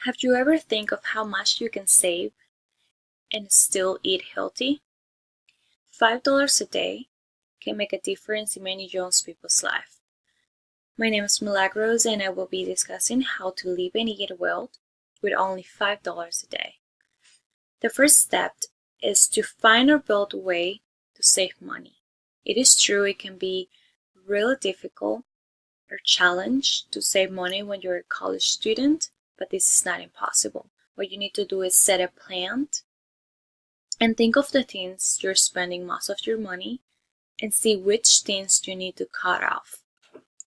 Have you ever think of how much you can save and still eat healthy? $5 a day can make a difference in many young people's life. My name is Milagros and I will be discussing how to live and eat well with only $5 a day. The first step is to find or build a way to save money. It is true it can be really difficult or challenge to save money when you're a college student, but this is not impossible. What you need to do is set a plan and think of the things you're spending most of your money and see which things you need to cut off.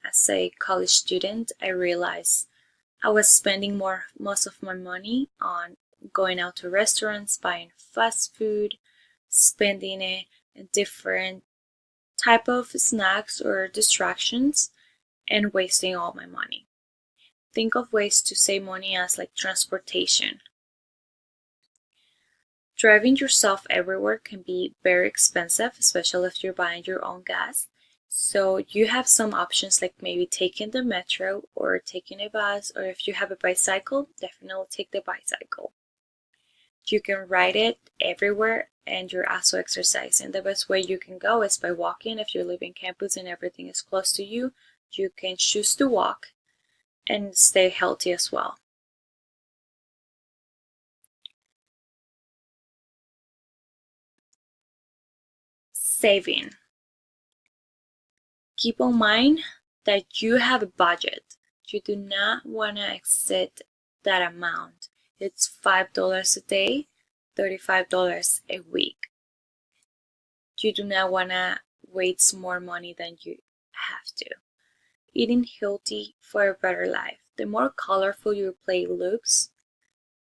As a college student, I realized I was spending most of my money on going out to restaurants, buying fast food, spending it in different type of snacks or distractions, and wasting all my money. Think of ways to save money as like transportation. Driving yourself everywhere can be very expensive, especially if you're buying your own gas. So you have some options like maybe taking the metro or taking a bus, or if you have a bicycle, definitely take the bicycle. You can ride it everywhere and you're also exercising. The best way you can go is by walking. If you live in campus and everything is close to you, you can choose to walk and stay healthy as well. Saving. Keep in mind that you have a budget. You do not want to exceed that amount. It's $5 a day, $35 a week. You do not want to waste more money than you have to. Eating healthy for a better life. The more colorful your plate looks,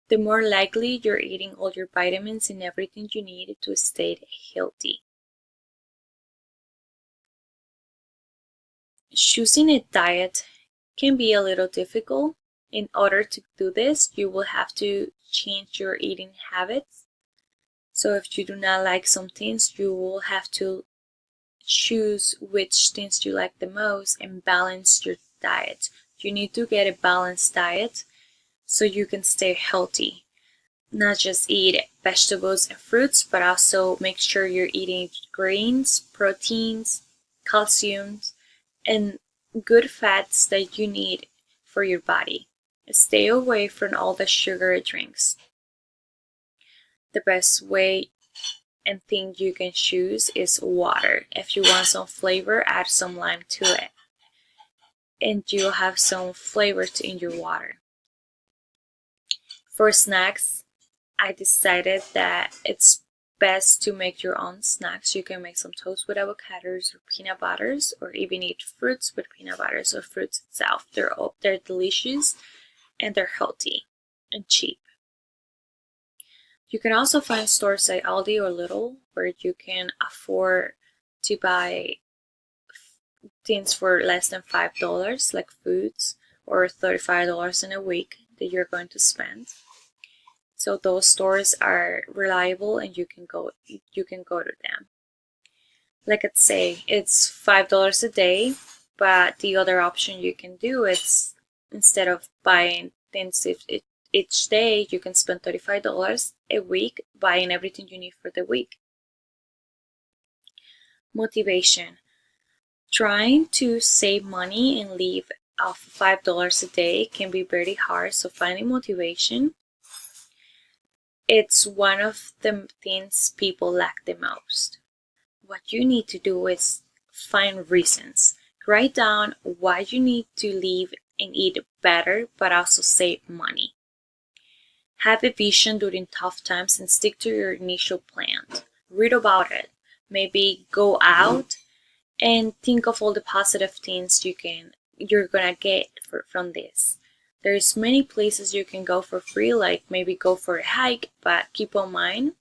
the more likely you're eating all your vitamins and everything you need to stay healthy. Choosing a diet can be a little difficult. In order to do this, you will have to change your eating habits. So if you do not like some things, you will have to choose which things you like the most and balance your diet. You need to get a balanced diet so you can stay healthy. Not just eat vegetables and fruits, but also make sure you're eating grains, proteins, calcium, and good fats that you need for your body. Stay away from all the sugary drinks. The best way and thing you can choose is water. If you want some flavor, add some lime to it. And you'll have some flavor in your water. For snacks, I decided that it's best to make your own snacks. You can make some toast with avocados or peanut butters, or even eat fruits with peanut butters or fruits itself. They're delicious and they're healthy and cheap. You can also find stores like Aldi or Lidl where you can afford to buy things for less than $5, like foods, or $35 in a week that you're going to spend. So those stores are reliable and you can go to them. Like I'd say, it's $5 a day, but the other option you can do is instead of buying things each day, you can spend $35 a week buying everything you need for the week. Motivation. Trying to save money and live off $5 a day can be very hard, so finding motivation, it's one of the things people lack the most. What you need to do is find reasons. Write down why you need to live and eat better, but also save money. Have a vision during tough times and stick to your initial plan. Read about it. Maybe go out and think of all the positive things you're gonna get from this. There's many places you can go for free, like maybe go for a hike, but keep in mind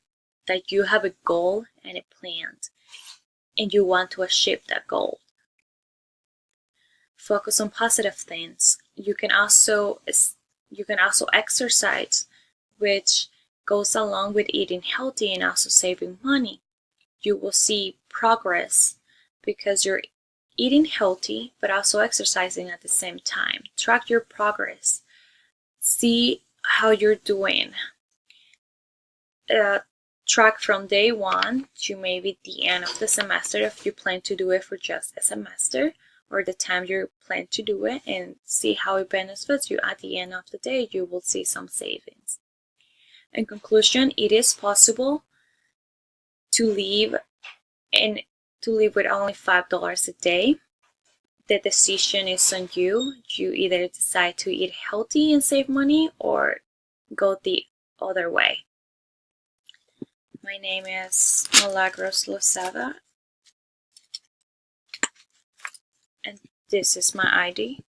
that you have a goal and a plan and you want to achieve that goal. Focus on positive things. You can also exercise, which goes along with eating healthy and also saving money. You will see progress because you're eating healthy but also exercising at the same time. Track your progress. See how you're doing. Track from day one to maybe the end of the semester if you plan to do it for just a semester, or the time you plan to do it, and see how it benefits you. At the end of the day, you will see some savings. In conclusion, it is possible to live with only $5 a day. The decision is on you. You either decide to eat healthy and save money, or go the other way. My name is Milagros Lozada, and this is my ID.